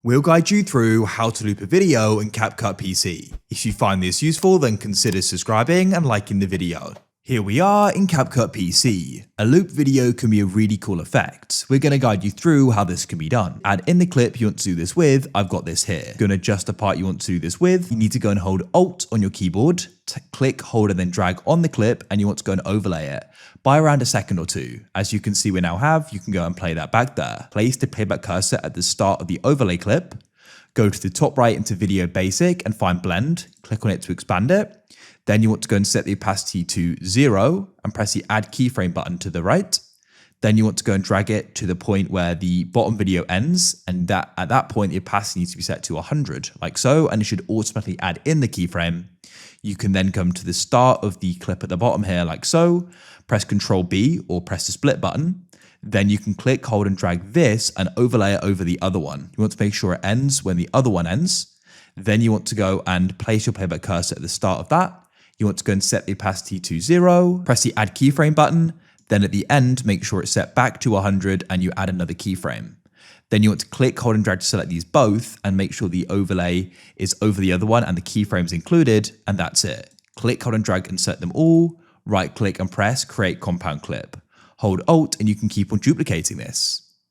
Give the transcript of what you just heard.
We'll guide you through how to loop a video in CapCut PC. If you find this useful, then consider subscribing and liking the video. Here we are in CapCut PC. A loop video can be a really cool effect. We're going to guide you through how this can be done. And in the clip you want to do this with, I've got this here. Going to adjust the part you want to do this with, you need to go and hold Alt on your keyboard, click, hold, and then drag on the clip, and you want to go and overlay it by around a second or two. As you can see we now have, you can go and play that back there. Place the playback cursor at the start of the overlay clip, go to the top right into Video Basic and find Blend, click on it to expand it. Then you want to go and set the opacity to 0 and press the Add Keyframe button to the right. Then you want to go and drag it to the point where the bottom video ends, and at that point the opacity needs to be set to 100, like so, and it should automatically add in the keyframe. You can then come to the start of the clip at the bottom here, like so, press Ctrl B or press the split button. Then you can click, hold, and drag this and overlay it over the other one. You want to make sure it ends when the other one ends. Then you want to go and place your playback cursor at the start of that. You want to go and set the opacity to 0, press the Add Keyframe button, then at the end, make sure it's set back to 100 and you add another keyframe. Then you want to click, hold, and drag to select these both and make sure the overlay is over the other one and the keyframes included, and that's it. Click, hold, and drag and set them all, right click and press Create Compound Clip. Hold Alt and you can keep on duplicating this.